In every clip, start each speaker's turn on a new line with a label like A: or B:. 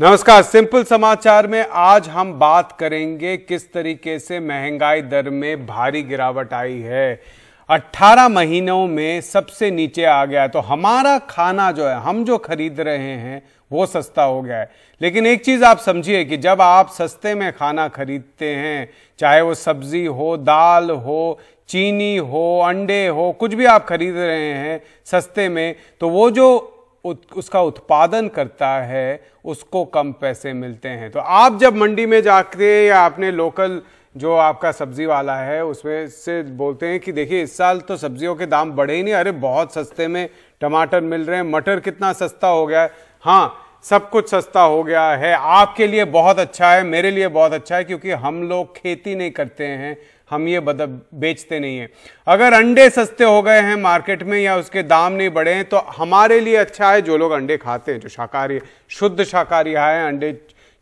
A: नमस्कार। सिंपल समाचार में आज हम बात करेंगे किस तरीके से महंगाई दर में भारी गिरावट आई है। 18 महीनों में सबसे नीचे आ गया है। तो हमारा खाना जो है, हम जो खरीद रहे हैं वो सस्ता हो गया है। लेकिन एक चीज आप समझिए कि जब आप सस्ते में खाना खरीदते हैं, चाहे वो सब्जी हो, दाल हो, चीनी हो, अंडे हो, कुछ भी आप खरीद रहे हैं सस्ते में, तो वो जो उसका उत्पादन करता है उसको कम पैसे मिलते हैं। तो आप जब मंडी में जाके या अपने लोकल जो आपका सब्जी वाला है उसमें से बोलते हैं कि देखिए इस साल तो सब्जियों के दाम बढ़े ही नहीं, अरे बहुत सस्ते में टमाटर मिल रहे हैं, मटर कितना सस्ता हो गया है। हाँ, सब कुछ सस्ता हो गया है। आपके लिए बहुत अच्छा है, मेरे लिए बहुत अच्छा है, क्योंकि हम लोग खेती नहीं करते हैं, हम ये बेचते नहीं हैं। अगर अंडे सस्ते हो गए हैं मार्केट में या उसके दाम नहीं बढ़े हैं तो हमारे लिए अच्छा है। जो लोग अंडे खाते हैं, जो शाकाहारी, शुद्ध शाकाहारी हैं, अंडे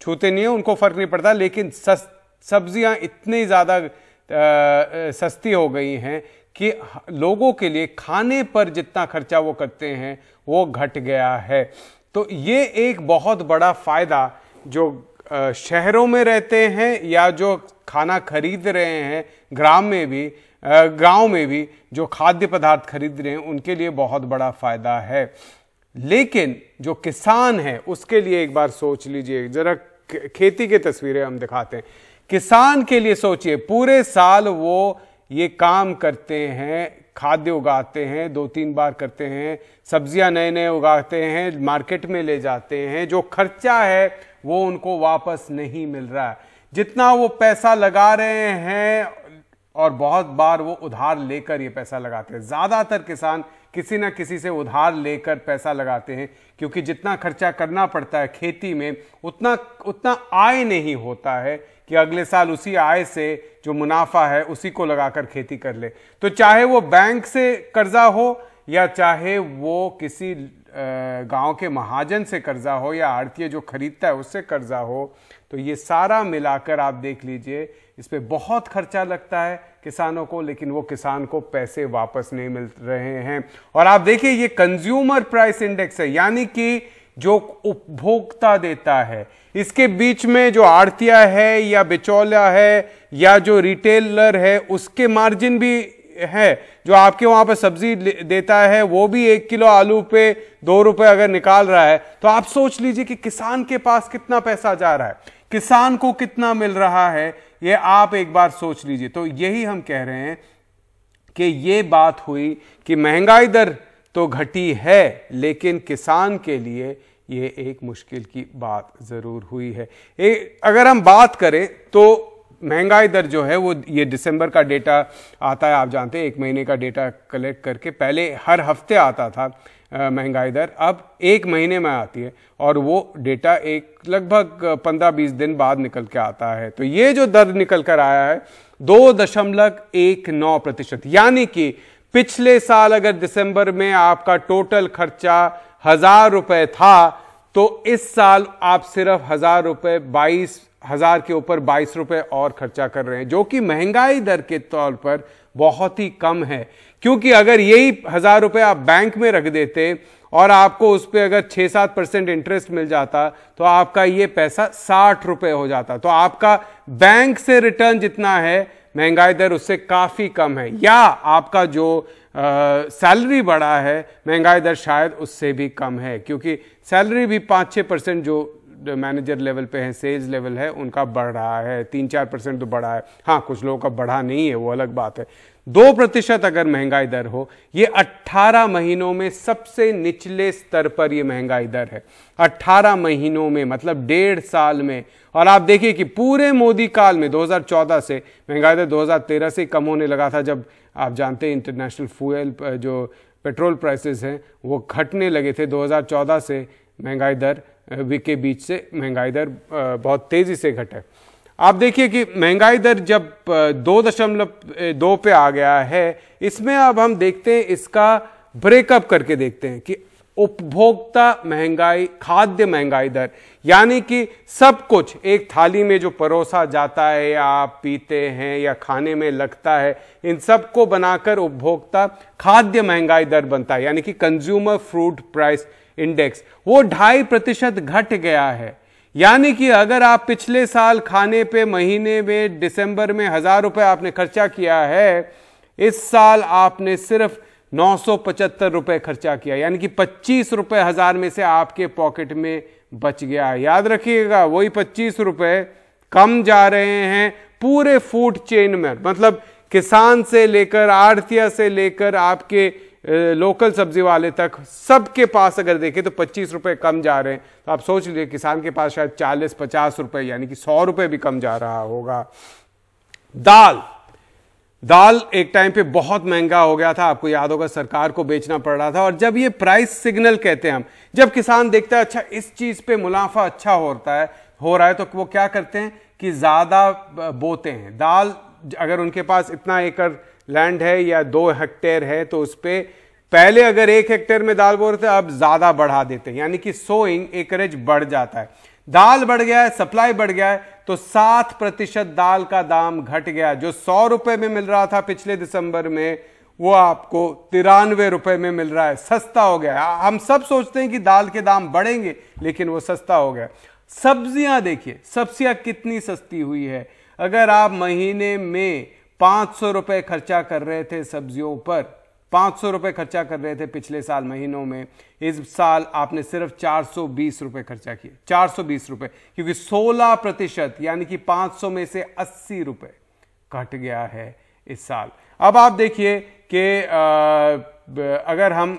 A: छूते नहीं हैं, उनको फर्क नहीं पड़ता। लेकिन सब्जियां इतनी ज़्यादा सस्ती हो गई हैं कि लोगों के लिए खाने पर जितना खर्चा वो करते हैं वो घट गया है। तो ये एक बहुत बड़ा फायदा जो शहरों में रहते हैं या जो खाना खरीद रहे हैं गांव में भी जो खाद्य पदार्थ खरीद रहे हैं उनके लिए बहुत बड़ा फायदा है। लेकिन जो किसान है उसके लिए एक बार सोच लीजिए, जरा खेती की तस्वीरें हम दिखाते हैं। किसान के लिए सोचिए, पूरे साल वो ये काम करते हैं, खाद्य उगाते हैं, 2-3 बार करते हैं, सब्जियां नए नए उगाते हैं, मार्केट में ले जाते हैं। जो खर्चा है वो उनको वापस नहीं मिल रहा है। जितना वो पैसा लगा रहे हैं, और बहुत बार वो उधार लेकर ये पैसा लगाते हैं। ज्यादातर किसान किसी ना किसी से उधार लेकर पैसा लगाते हैं, क्योंकि जितना खर्चा करना पड़ता है खेती में उतना आय नहीं होता है कि अगले साल उसी आय से जो मुनाफा है उसी को लगाकर खेती कर ले। तो चाहे वो बैंक से कर्जा हो या चाहे वो किसी गांव के महाजन से कर्जा हो या आड़तिया जो खरीदता है उससे कर्जा हो, तो ये सारा मिलाकर आप देख लीजिए, इस पे बहुत खर्चा लगता है किसानों को, लेकिन वो किसान को पैसे वापस नहीं मिल रहे हैं। और आप देखिए, ये कंज्यूमर प्राइस इंडेक्स है, यानी कि जो उपभोक्ता देता है, इसके बीच में जो आड़तिया है या बिचौलिया है या जो रिटेलर है उसके मार्जिन भी है। जो आपके वहां पर सब्जी देता है वो भी 1 किलो आलू पे 2 रुपए अगर निकाल रहा है, तो आप सोच लीजिए कि किसान के पास कितना पैसा जा रहा है, किसान को कितना मिल रहा है, ये आप एक बार सोच लीजिए। तो यही हम कह रहे हैं कि ये बात हुई कि महंगाई दर तो घटी है, लेकिन किसान के लिए ये एक मुश्किल की बात जरूर हुई है। अगर हम बात करें तो महंगाई दर जो है वो ये दिसंबर का डेटा आता है, आप जानते हैं 1 महीने का डेटा कलेक्ट करके, पहले हर हफ्ते आता था महंगाई दर, अब 1 महीने में आती है और वो डेटा एक लगभग 15-20 दिन बाद निकल के आता है। तो ये जो दर निकल कर आया है 2.19%, यानी कि पिछले साल अगर दिसंबर में आपका टोटल खर्चा 1000 रुपए था तो इस साल आप सिर्फ 1000 रुपए 22,000 के ऊपर 22 रुपए और खर्चा कर रहे हैं, जो कि महंगाई दर के तौर पर बहुत ही कम है। क्योंकि अगर यही 1000 रुपए आप बैंक में रख देते और आपको उस पर अगर 6-7% इंटरेस्ट मिल जाता तो आपका ये पैसा 60 रुपए हो जाता। तो आपका बैंक से रिटर्न जितना है महंगाई दर उससे काफी कम है, या आपका जो सैलरी बढ़ा है महंगाई दर शायद उससे भी कम है, क्योंकि सैलरी भी 5-6% जो मैनेजर लेवल पे है, सेल्स लेवल है, उनका बढ़ रहा है, 3-4% तो बढ़ा है। हाँ, कुछ लोगों का बढ़ा नहीं है, वो अलग बात है। 2% अगर महंगाई दर हो, ये 18 महीनों में सबसे निचले स्तर पर ये महंगाई दर है। 18 महीनों में मतलब 1.5 साल में। और आप देखिए कि पूरे मोदी काल में 2014 से महंगाई दर 2013 से कम होने लगा था, जब आप जानते हैं इंटरनेशनल फ्यूल जो पेट्रोल प्राइसेस हैं वो घटने लगे थे। 2014 से महंगाई दर के बीच से महंगाई दर बहुत तेजी से घटे। आप देखिए कि महंगाई दर जब 2.2 पे आ गया है, इसमें अब हम देखते हैं, इसका ब्रेकअप करके देखते हैं कि उपभोक्ता महंगाई, खाद्य महंगाई दर, यानी कि सब कुछ एक थाली में जो परोसा जाता है या आप पीते हैं या खाने में लगता है, इन सब को बनाकर उपभोक्ता खाद्य महंगाई दर बनता है, यानी कि कंज्यूमर फूड प्राइस इंडेक्स, वो 2.5% घट गया है। यानी कि अगर आप पिछले साल खाने पे महीने में दिसंबर में 1000 रुपए आपने खर्चा किया है, इस साल आपने सिर्फ 975 रुपए खर्चा किया, यानी कि 25 रुपए 1000 में से आपके पॉकेट में बच गया। याद रखिएगा, वही 25 रुपए कम जा रहे हैं पूरे फूड चेन में, मतलब किसान से लेकर आढ़तिया से लेकर आपके लोकल सब्जी वाले तक, सबके पास अगर देखें तो 25 रुपए कम जा रहे हैं। तो आप सोच लीजिए किसान के पास शायद 40-50 रुपए यानी कि 100 रुपए भी कम जा रहा होगा। दाल एक टाइम पे बहुत महंगा हो गया था, आपको याद होगा, सरकार को बेचना पड़ रहा था। और जब ये प्राइस सिग्नल कहते हैं हम, जब किसान देखता है अच्छा इस चीज पे मुनाफा अच्छा हो रहा है तो वो क्या करते हैं कि ज्यादा बोते हैं दाल। अगर उनके पास इतना एकड़ लैंड है या 2 हेक्टेयर है तो उस पे पहले अगर 1 हेक्टेयर में दाल बो रहे थे, अब ज्यादा बढ़ा देते हैं, यानी कि सोइंग एकरेज बढ़ जाता है। दाल बढ़ गया है, सप्लाई बढ़ गया है, तो 7% दाल का दाम घट गया। जो 100 रुपए में मिल रहा था पिछले दिसंबर में, वो आपको 93 रुपए में मिल रहा है, सस्ता हो गया। हम सब सोचते हैं कि दाल के दाम बढ़ेंगे, लेकिन वो सस्ता हो गया। सब्जियां देखिए, सब्जियां कितनी सस्ती हुई है। अगर आप महीने में 500 रुपए खर्चा कर रहे थे सब्जियों पर, 500 रुपए खर्चा कर रहे थे पिछले साल महीनों में, इस साल आपने सिर्फ 420 रुपए खर्चा किए। 420 रुपए, क्योंकि 16% यानी कि 500 में से 80 रुपए घट गया है इस साल। अब आप देखिए कि अगर हम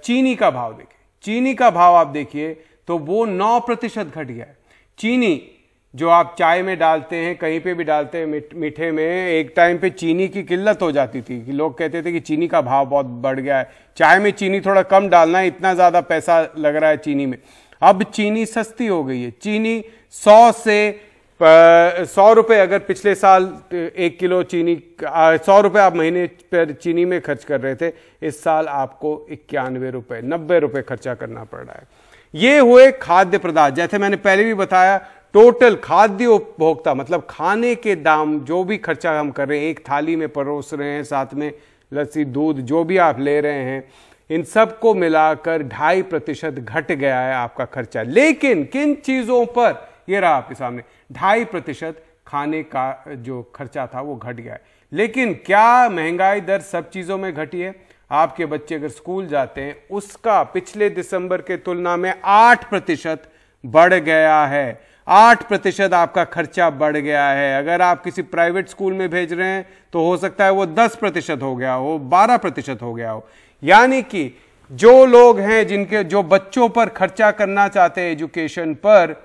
A: चीनी का भाव देखें, चीनी का भाव आप देखिए तो वो 9% घट गया है। चीनी जो आप चाय में डालते हैं, कहीं पे भी डालते हैं मीठे में, एक टाइम पे चीनी की किल्लत हो जाती थी कि लोग कहते थे कि चीनी का भाव बहुत बढ़ गया है, चाय में चीनी थोड़ा कम डालना है, इतना ज्यादा पैसा लग रहा है चीनी में। अब चीनी सस्ती हो गई है। चीनी 100 रुपए अगर पिछले साल 1 किलो चीनी, 100 रुपए आप महीने पर चीनी में खर्च कर रहे थे, इस साल आपको 91 रुपए 90 रुपए खर्चा करना पड़ रहा है। ये हुए खाद्य पदार्थ। जैसे मैंने पहले भी बताया, टोटल खाद्य उपभोक्ता मतलब खाने के दाम, जो भी खर्चा हम कर रहे हैं, एक थाली में परोस रहे हैं, साथ में लस्सी दूध जो भी आप ले रहे हैं, इन सब को मिलाकर 2.5% घट गया है आपका खर्चा। लेकिन किन चीजों पर, ये रहा आपके सामने, 2.5% खाने का जो खर्चा था वो घट गया है। लेकिन क्या महंगाई दर सब चीजों में घटी है? आपके बच्चे अगर स्कूल जाते हैं, उसका पिछले दिसंबर के तुलना में 8% बढ़ गया है। 8% आपका खर्चा बढ़ गया है। अगर आप किसी प्राइवेट स्कूल में भेज रहे हैं तो हो सकता है वो 10% हो गया हो, 12% हो गया हो। यानी कि जो लोग हैं जिनके, जो बच्चों पर खर्चा करना चाहते हैं एजुकेशन पर,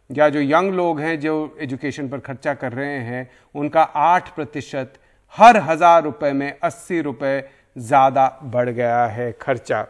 A: या जो यंग लोग हैं जो एजुकेशन पर खर्चा कर रहे हैं, उनका 8% हर 1000 रुपए में 80 रुपए ज्यादा बढ़ गया है खर्चा।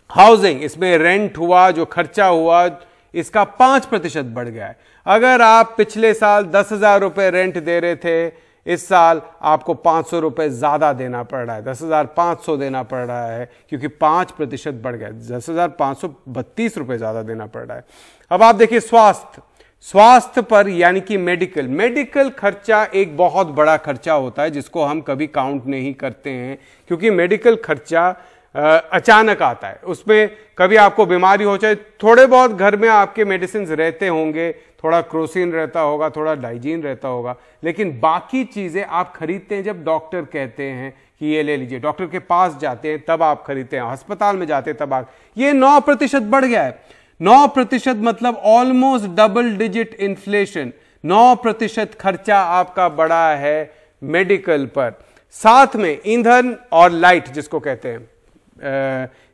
A: हाउसिंग, इसमें रेंट हुआ, जो खर्चा हुआ, इसका 5% बढ़ गया है। अगर आप पिछले साल 10,000 रुपए रेंट दे रहे थे, इस साल आपको 500 रुपए ज्यादा देना पड़ रहा है, 10,500 देना पड़ रहा है, क्योंकि 5% बढ़ गया। 10,532 रुपए ज्यादा देना पड़ रहा है। अब आप देखिए स्वास्थ्य पर, यानी कि मेडिकल खर्चा एक बहुत बड़ा खर्चा होता है जिसको हम कभी काउंट नहीं करते हैं, क्योंकि मेडिकल खर्चा अचानक आता है। उसमें कभी आपको बीमारी हो जाए, थोड़े बहुत घर में आपके मेडिसिन रहते होंगे, थोड़ा क्रोसिन रहता होगा, थोड़ा डाइजीन रहता होगा, लेकिन बाकी चीजें आप खरीदते हैं जब डॉक्टर कहते हैं कि ये ले लीजिए। डॉक्टर के पास जाते हैं तब आप खरीदते हैं, अस्पताल में जाते हैं तब आप। ये 9% बढ़ गया है। 9% मतलब ऑलमोस्ट डबल डिजिट इन्फ्लेशन। 9% खर्चा आपका बढ़ा है मेडिकल पर। साथ में ईंधन और लाइट, जिसको कहते हैं,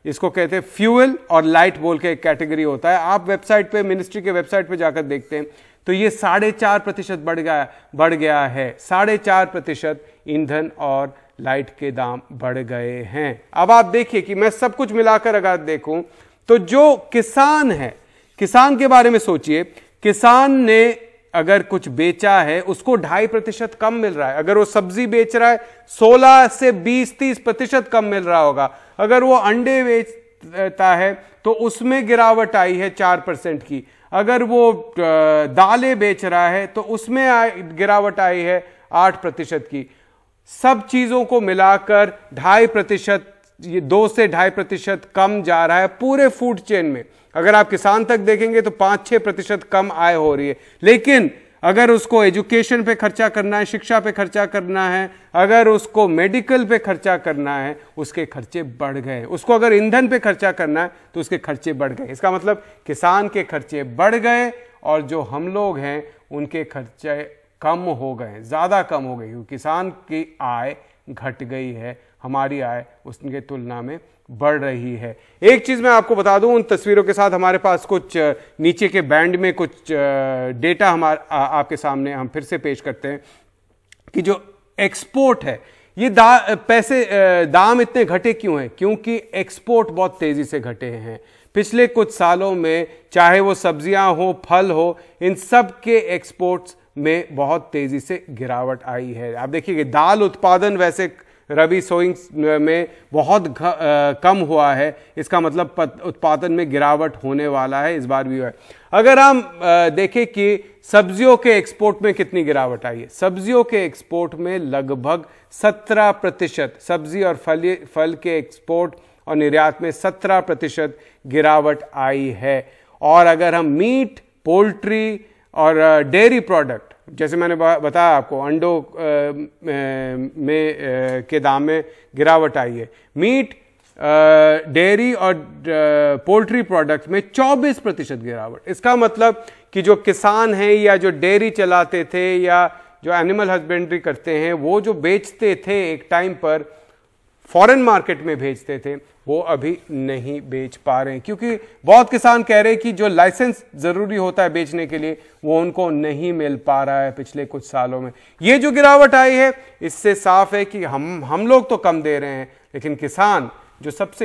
A: इसको कहते हैं फ्यूल और लाइट बोल के एक कैटेगरी होता है। आप वेबसाइट पे, मिनिस्ट्री के वेबसाइट पे जाकर देखते हैं तो ये 4.5% बढ़ गया है। 4.5% ईंधन और लाइट के दाम बढ़ गए हैं। अब आप देखिए कि मैं सब कुछ मिलाकर अगर देखूं तो जो किसान है, किसान के बारे में सोचिए, किसान ने अगर कुछ बेचा है उसको 2.5% कम मिल रहा है। अगर वो सब्जी बेच रहा है 16 से 20-30% कम मिल रहा होगा। अगर वो अंडे बेचता है तो उसमें गिरावट आई है 4% की। अगर वो दालें बेच रहा है तो उसमें गिरावट आई है 8% की। सब चीजों को मिलाकर 2.5%, ये 2 से 2.5% कम जा रहा है पूरे फूड चेन में। अगर आप किसान तक देखेंगे तो 5-6% कम आय हो रही है। लेकिन अगर उसको एजुकेशन पे खर्चा करना है, शिक्षा पे खर्चा करना है, अगर उसको मेडिकल पे खर्चा करना है, उसके खर्चे बढ़ गए। उसको अगर ईंधन पे खर्चा करना है तो उसके खर्चे बढ़ गए। इसका मतलब किसान के खर्चे बढ़ गए और जो हम लोग हैं उनके खर्चे कम हो गए, ज़्यादा कम हो गए, क्योंकि किसान की आय घट गई है, हमारी आय उसके तुलना में बढ़ रही है। एक चीज़ मैं आपको बता दूं, उन तस्वीरों के साथ हमारे पास कुछ नीचे के बैंड में कुछ डेटा आपके सामने हम फिर से पेश करते हैं कि जो एक्सपोर्ट है ये दाम इतने घटे क्यों हैं? क्योंकि एक्सपोर्ट बहुत तेज़ी से घटे हैं। पिछले कुछ सालों में चाहे वो सब्जियां हो, फल हो, इन सब के एक्सपोर्ट्स में बहुत तेज़ी से गिरावट आई है। आप देखिए कि दाल उत्पादन वैसे रबी सोइंग में बहुत कम हुआ है, इसका मतलब उत्पादन में गिरावट होने वाला है, इस बार भी हुआ है। अगर हम देखें कि सब्जियों के एक्सपोर्ट में कितनी गिरावट आई है, सब्जियों के एक्सपोर्ट में लगभग 17%, सब्जी और फल के एक्सपोर्ट और निर्यात में 17% गिरावट आई है। और अगर हम मीट, पोल्ट्री और डेयरी प्रोडक्ट, जैसे मैंने बताया आपको, अंडों के दाम में गिरावट आई है, मीट, डेयरी और पोल्ट्री प्रोडक्ट में 24% गिरावट। इसका मतलब कि जो किसान हैं या जो डेयरी चलाते थे या जो एनिमल हस्बेंड्री करते हैं, वो जो बेचते थे एक टाइम पर, फॉरेन मार्केट में भेजते थे, वो अभी नहीं बेच पा रहे हैं, क्योंकि बहुत किसान कह रहे हैं कि जो लाइसेंस जरूरी होता है बेचने के लिए वो उनको नहीं मिल पा रहा है पिछले कुछ सालों में। ये जो गिरावट आई है, इससे साफ है कि हम लोग तो कम दे रहे हैं, लेकिन किसान जो सबसे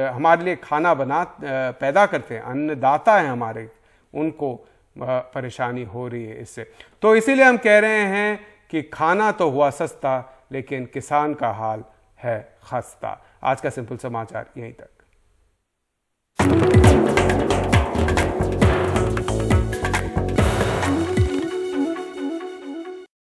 A: हमारे लिए खाना पैदा करते हैं, अन्नदाता हैं हमारे, उनको परेशानी हो रही है इससे। तो इसीलिए हम कह रहे हैं कि खाना तो हुआ सस्ता, लेकिन किसान का हाल है खस्ता। आज का सिंपल समाचार यहीं तक।